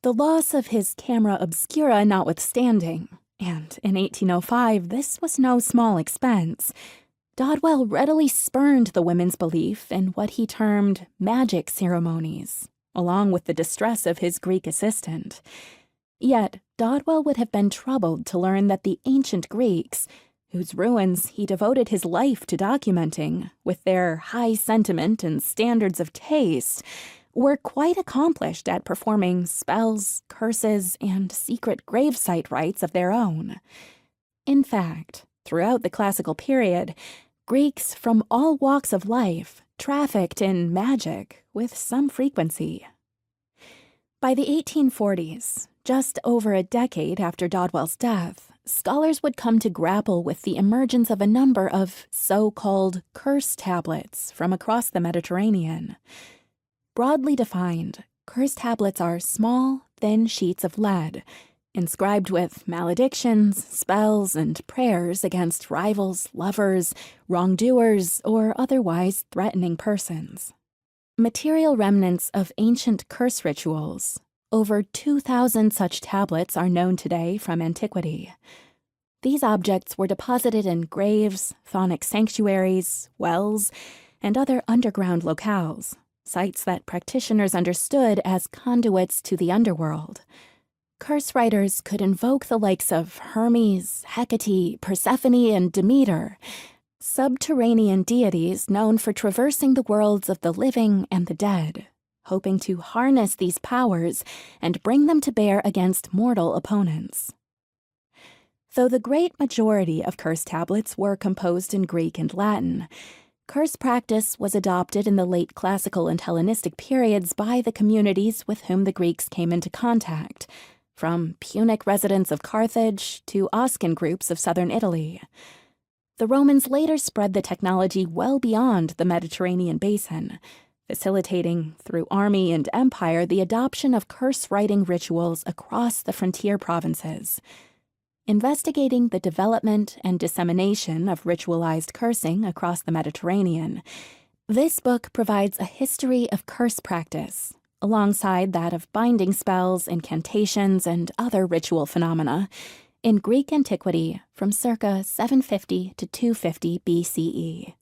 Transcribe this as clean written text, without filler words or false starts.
The loss of his camera obscura notwithstanding, and in 1805 this was no small expense, Dodwell readily spurned the women's belief in what he termed magic ceremonies, along with the distress of his Greek assistant. Yet Dodwell would have been troubled to learn that the ancient Greeks, whose ruins he devoted his life to documenting, with their high sentiment and standards of taste, were quite accomplished at performing spells, curses, and secret gravesite rites of their own. In fact, throughout the classical period, Greeks from all walks of life trafficked in magic with some frequency. By the 1840s, just over a decade after Dodwell's death, scholars would come to grapple with the emergence of a number of so-called curse tablets from across the Mediterranean. Broadly defined, curse tablets are small, thin sheets of lead, inscribed with maledictions, spells, and prayers against rivals, lovers, wrongdoers, or otherwise threatening persons. Material remnants of ancient curse rituals. Over 2,000 such tablets are known today from antiquity. These objects were deposited in graves, chthonic sanctuaries, wells, and other underground locales, sites that practitioners understood as conduits to the underworld. Curse writers could invoke the likes of Hermes, Hecate, Persephone, and Demeter, subterranean deities known for traversing the worlds of the living and the dead, hoping to harness these powers and bring them to bear against mortal opponents. Though the great majority of curse tablets were composed in Greek and Latin, curse practice was adopted in the late classical and Hellenistic periods by the communities with whom the Greeks came into contact, from Punic residents of Carthage to Oscan groups of southern Italy. The Romans later spread the technology well beyond the Mediterranean basin, facilitating, through army and empire, the adoption of curse-writing rituals across the frontier provinces. Investigating the development and dissemination of ritualized cursing across the Mediterranean, this book provides a history of curse practice, alongside that of binding spells, incantations, and other ritual phenomena, in Greek antiquity from circa 750 to 250 BCE.